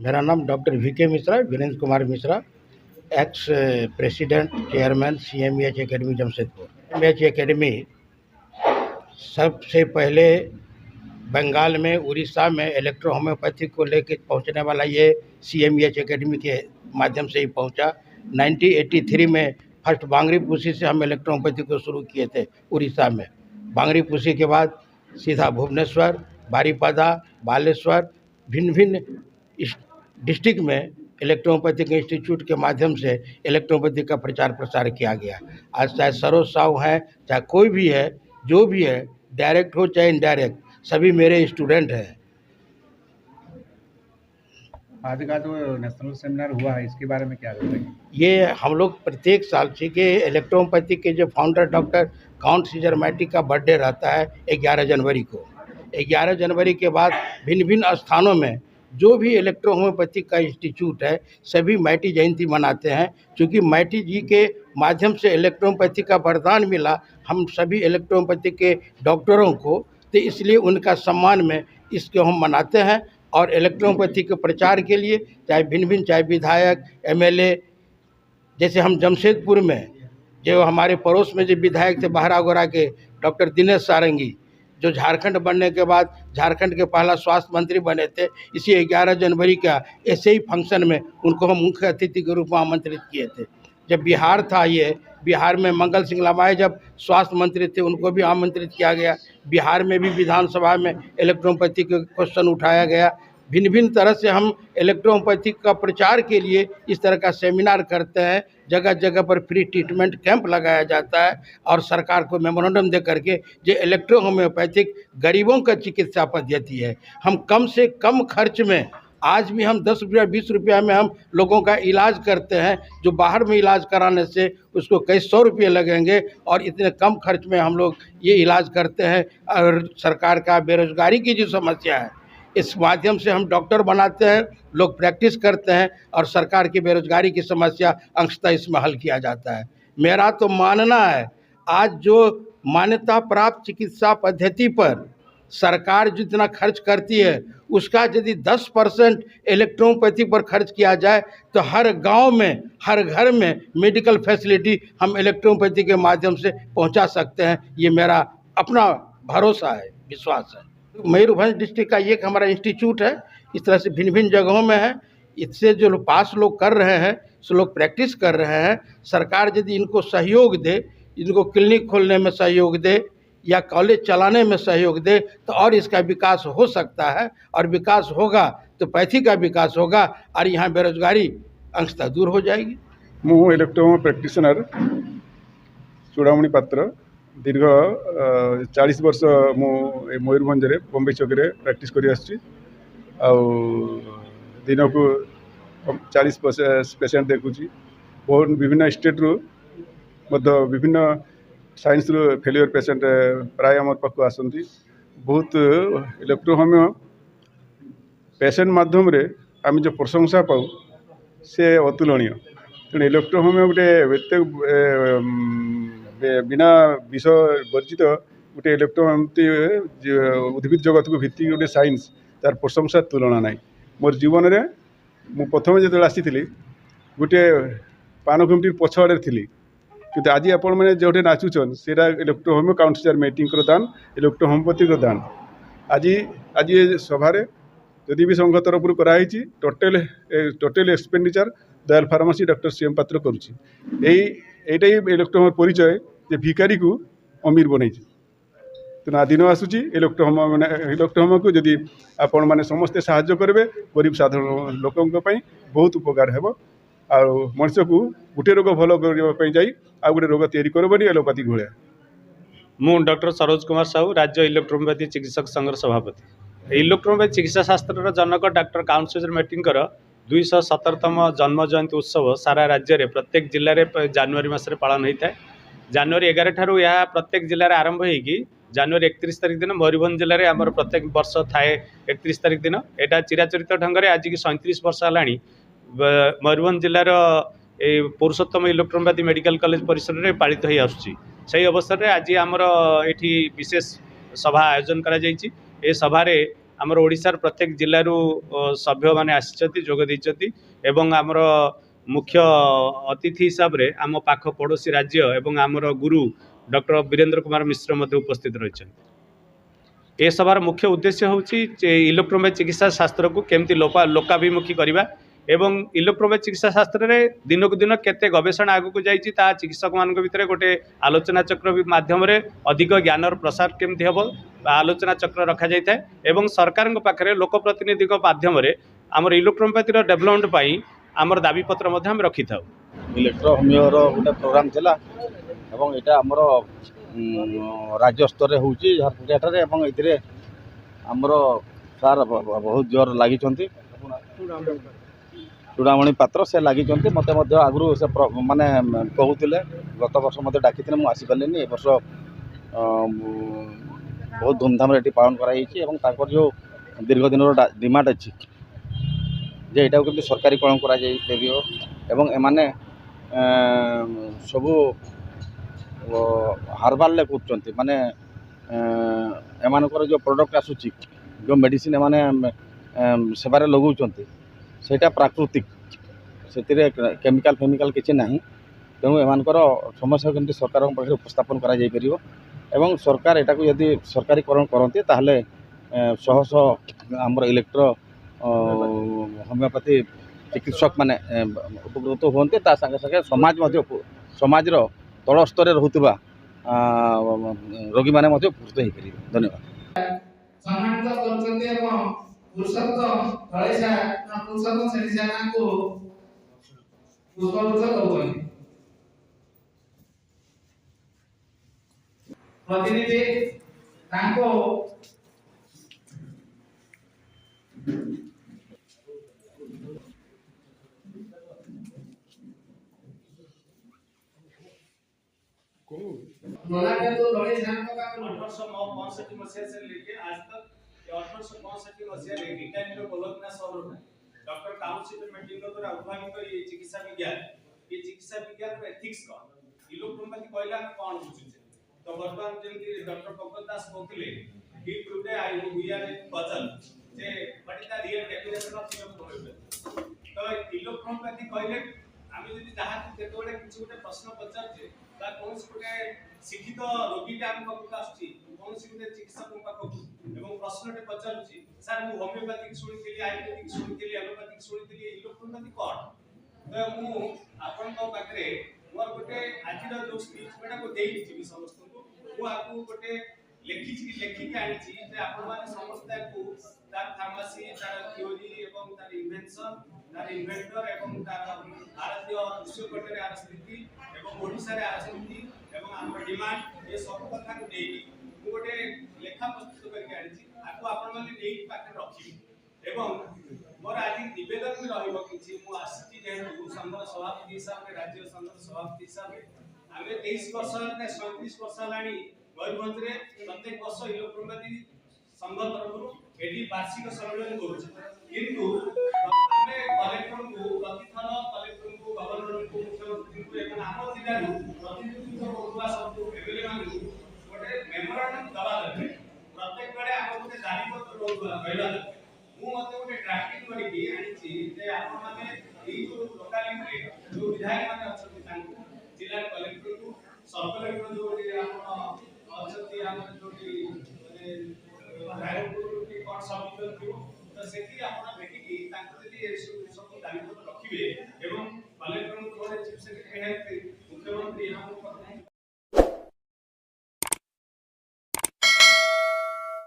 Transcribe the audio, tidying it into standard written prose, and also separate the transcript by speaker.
Speaker 1: मेरा नाम doctor VK Mishra, Virendra Kumar Mishra, ex president chairman CMEH academy Jamshedpur. CMEH academy सबसे पहले बंगाल में, उड़ीसा में इलेक्ट्रो होम्योपैथी को लेकर पहुंचने वाला ये सीएमईएच एकेडमी के माध्यम से ही पहुंचा। 1983 में फर्स्ट बांगरीपुसी से हम इलेक्ट्रो होम्योपैथी को शुरू किए थे उड़ीसा में। बांगरीपुसी के बाद सीधा भुवनेश्वर, बारीपदा, बालेश्वर, भिन्न भिन्न डिस्ट्रिक्ट में इलेक्ट्रोपैथिक इंस्टीट्यूट के माध्यम से इलेक्ट्रोपैथिक का प्रचार प्रसार किया गया। आज चाहे सरोज साहू है, चाहे कोई भी है, जो भी है, डायरेक्ट हो चाहे इनडायरेक्ट, सभी मेरे स्टूडेंट हैं।
Speaker 2: आज का जो नेशनल सेमिनार हुआ है इसके बारे में क्या बताएंगे?
Speaker 1: ये हम लोग प्रत्येक साल से के इलेक्ट्रोपैथिक के जो फाउंडर डॉक्टर काउंट सीजर मैटी का बर्थडे रहता है 11 जनवरी को। 11 जनवरी के बाद भिन्न भिन्न स्थानों में जो भी इलेक्ट्रो होम्योपैथिक का इंस्टीट्यूट है सभी मैटी जयंती मनाते हैं। क्योंकि मैटी जी के माध्यम से इलेक्ट्रोपैथिक का वरदान मिला हम सभी इलेक्ट्रोपैथिक के डॉक्टरों को, तो इसलिए उनका सम्मान में इसको हम मनाते हैं। और इलेक्ट्रोपैथिक के प्रचार के लिए चाहे भिन्न भिन्न, चाहे विधायक, एमएलए, जैसे हम जमशेदपुर में जो हमारे पड़ोस में जो विधायक थे बहरागोड़ा के डॉक्टर दिनेश सारंगी, जो झारखंड बनने के बाद झारखंड के पहला स्वास्थ्य मंत्री बने थे, इसी 11 जनवरी का ऐसे ही फंक्शन में उनको हम मुख्य अतिथि के रूप में आमंत्रित किए थे। जब बिहार था, ये बिहार में मंगल सिंह लमाय जब स्वास्थ्य मंत्री थे उनको भी आमंत्रित किया गया। बिहार में भी विधानसभा में इलेक्ट्रोपैथी के क्वेश्चन उठाया गया। भिन्न भिन्न तरह से हम इलेक्ट्रोपैथिक का प्रचार के लिए इस तरह का सेमिनार करते हैं। जगह जगह पर फ्री ट्रीटमेंट कैंप लगाया जाता है और सरकार को मेमोरेंडम दे करके जो इलेक्ट्रो होम्योपैथिक गरीबों का चिकित्सा पद्धति है, हम कम से कम खर्च में, आज भी हम 10 रुपया 20 रुपया में हम लोगों का इलाज करते हैं, जो बाहर में इलाज कराने से उसको कई 100 रुपये लगेंगे, और इतने कम खर्च में हम लोग ये इलाज करते हैं। और सरकार का बेरोजगारी की जो समस्या है, इस माध्यम से हम डॉक्टर बनाते हैं, लोग प्रैक्टिस करते हैं और सरकार की बेरोजगारी की समस्या अंशतः इसमें हल किया जाता है। मेरा तो मानना है आज जो मान्यता प्राप्त चिकित्सा पद्धति पर सरकार जितना खर्च करती है उसका यदि 10% इलेक्ट्रोपैथी पर खर्च किया जाए तो हर गांव में, हर घर में मेडिकल फैसिलिटी हम इलेक्ट्रोपैथी के माध्यम से पहुंचा सकते हैं। ये मेरा अपना भरोसा है, विश्वास है। मयूरभंज डिस्ट्रिक्ट का ये एक हमारा इंस्टीट्यूट है, इस तरह से भिन्न भिन्न जगहों में है। इससे जो पास लोग कर रहे हैं, सो लोग प्रैक्टिस कर रहे हैं। सरकार यदि इनको सहयोग दे, इनको क्लिनिक खोलने में सहयोग दे या कॉलेज चलाने में सहयोग दे, तो और इसका विकास हो सकता है। और विकास होगा तो पैथी का विकास होगा और यहाँ बेरोजगारी अंशतः दूर हो जाएगी।
Speaker 3: मु इलेक्ट्रो प्रैक्टिशनर चूड़ामणि पात्र दीर्घ 40 वर्ष मु मयूरभंज रे बम्बई चौक रे प्रैक्टिस करी आछि। दिन को 40 पेशेंट देखुची। बहुत विभिन्न स्टेट रू विभिन्न साइंस रू फेलियर पेशेंट प्राय आम पाक आसती। बहुत इलेक्ट्रो होमियो पेशेंट माध्यम रे आम जो प्रशंसा पाऊ से अतुलनीय। तेणु इलेक्ट्रो होमियो गोटे बिना विष वर्जित गोटे इलेक्ट्रो उद्भिद जगत को भित्ति गोटे साइंस तार प्रशंसा तुलना ना। मोर जीवन में मु प्रथम जो आसी गोटे पान घुमटी पछआड़े थी, कि आज आपण मैंने जो नाचुचन से इलेक्ट्रो होमियो काउंसिलर मीटिंग दान, इलेक्ट्रो होम्योपैथिक दान। आज आज ये सभार जदि भी संघ तरफ कराई total expenditure Dayal pharmacy doctor CM पात्र करुँच। यहीटा ही इलेक्ट्रो परिचय जे भिकारी को अमीर बनई। तेना दिन आसूँ इलेक्ट्रो होमियो को जदि आपण मैंने समस्ते साहाय्य करेंगे, गरीब साधारण लोकों बहुत उपकार है। आ मनुष्य को गोटे रोग भल करने जाई आ गोटे रोग तैयारी करबनी एलोपैथिक भाया।
Speaker 4: मु डॉक्टर सरोज कुमार साहू, राज्य इलेक्ट्रोपैथी चिकित्सक संघ सभापति। इलेक्ट्रोपैथी चिकित्सा शास्त्र जनक डॉक्टर काउंट सीजर मैटी 217तम जन्म जयंती उत्सव सारा राज्य में प्रत्येक जिले में जनवरी मासरे पालन होता है। जनवरी 11 ठारू यह प्रत्येक जिले में आरंभ होगी जनवरी 31 तारिख दिन मयूरभंज जिले में आमर प्रत्येक वर्ष थाए 31 तारिख दिन। यहाँ चिराचरित ढंग से आज की 37 वर्ष है मयूरभंज जिलार पुरुषोत्तम इलेक्ट्रोपैथी मेडिकल कॉलेज परिसर में पालित हो आसुची। से अवसर में आज आमर ये विशेष सभा आयोजन करा सभारे आमर ओडिशार प्रत्येक जिल्लारू सभ्य माने आसिछथि जोग दैछथि एवं आमर मुख्य अतिथि हिसाब रे आम पाख पड़ोशी राज्य एवं आमर गुरु डॉक्टर वीरेंद्र कुमार मिश्र मध्य उपस्थित रही। ए सभार मुख्य उद्देश्य होची इलेक्ट्रोमेट चिकित्सा शास्त्र को केमती लोकाभिमुखी करवा एवं इलेक्ट्रोमेट चिकित्सा शास्त्र रे दिनक दिन केते गवेषणा आगु को जाइछि ता चिकित्सक मान भितर गोटे आलोचना चक्र माध्यम रे अधिक ज्ञानर प्रसार केमती हेबो आलोचना चक्र रखा जाय थाए एवं सरकार पाखरे लोक प्रतिनिधि माध्यम रे आमर इलेक्ट्रोपैथी रो डेवलपमेंट पई आमर दाबी पत्र मध्ये हम रखि थाउ।
Speaker 5: इलेक्ट्रो होमिओर गोटे प्रोग्राम थिला एवं एटा आमर राज्य स्तर रे होउची झारखंड रे एवं एथिरे आमर सार बहुत जोर लागि चंती चूड़ामणि पात्र से लागि मते आगु से माने कहूले गत वर्ष मत डाकी मु आसी पार्लिनी ए वर्ष बहुत धूमधाम रे पालन कर जो दीर्घ दिन डिमांड अच्छी जे एटा केमती सरकारीकरण करा एमाने सबू हार्बाल ले कर माने एमानकर जो प्रोडक्ट आसूची जो मेडिसिन एमाने सेवारे लगौଛନ୍ତି सेटा प्राकृतिक से केमिकल फेमिकल किसी ना तेणु एमानकर समस्या केमती सरकार पाखे उपस्थापन करा जाई परिबो एवं सरकार एटा को यदि सरकारीकरण करते ताहले शह शह आमर इलेक्ट्रो होमिओपैथी चिकित्सक माने उपकृत होते संगे संगे समाज तल स्तर रोकवा रोगी माने उपकृत हो पारे। धन्यवाद।
Speaker 6: सम्मानित करछन्ते एवं पुरुषोत्तम तळेसा पुरुषोत्तम सेना को पुष्पगुच्छ दउछन्ते प्रतिनिधि तांको मोनाके तो दौड़े जान का
Speaker 4: 1865 मसीहा से लेके आज तक 1865 मसीहा रे गिटानिरो कोलकना शहर में डॉक्टर काउंसिल मीटिंग द्वारा उद्भावित ये चिकित्सा विज्ञान रो एथिक्स का इलेक्ट्रोपैथी कहला कोन बुझुचे तो वर्तमान जेंति डॉक्टर पंकज दास कहले ही today I we are in puzzle जे what is the real definition of electropathy तो इलेक्ट्रोपैथी कहले आमी जदि चाहते केतोले किछ गोटे प्रश्न पचारजे बा कोनस गोटे शिक्षित रोगीटा हम पाखक आसुची कोनस गोटे चिकित्सक पाखक एवं प्रश्नटे पचारुची सर मु होमियोपैथिक सुनिथिली आयुर्वेदिक सुनिथिली एलोपैथिक सुनिथिली इलेक्ट्रोपैथी कोन तो मु आपन को पाखरे मोर गोटे आजिर जो स्पीच बेटा को देई छी समस्त को मु आपको गोटे लेखिक आनिची जे आपण माने समस्त को तार फार्मेसी तार थ्योरी एवं तार इन्वेंशन तार इन्वेंटर एवं तार भारतीय विश्वकोटरे आर स्थिति एवं ओडिसा रे आर स्थिति एवं आम डिमांड ये सब कथा को देई मु गोटे लेखा प्रस्तुत करके आनिची आपको आपण माने देई पाखे रखी एवं मोर आज निवेदन भी रहिबो किछि मु आसिची जेहु संघर सभापति हिसाब रे राज्य संघर सभापति हिसाब रे आमे 23 वर्ष ने 37 वर्ष लानी मयूरभंज रे प्रत्येक वर्ष इलेक्ट्रोपैथी संघ तरफ एडी वार्षिक सम्मेलन करूछ किंतु आमे कलेक्टर को प्रतिथर कलेक्टर को गवर्नर को मुख्यमंत्री को एवं आम जिल्ला रो प्रतिनिधित्व करबा सब एवेले मानु गोटे मेमोरेंडम दबा दे प्रत्येक बडे आम गोटे दाबी पत्र कहला मु मते गोटे ड्राफ्टिंग करिकि आनिछि जे आपण माने एई जो लोकालिटी रे जो विधायक माने अछथि तांको जिल्ला कलेक्टर को सब कलेक्टर जो आपण अछथि हमर जोटी माने रायपुर की कोन सब थियो तो सेठी आपण भेटि कि तांको जदि सब दाबी पत्र रखिबे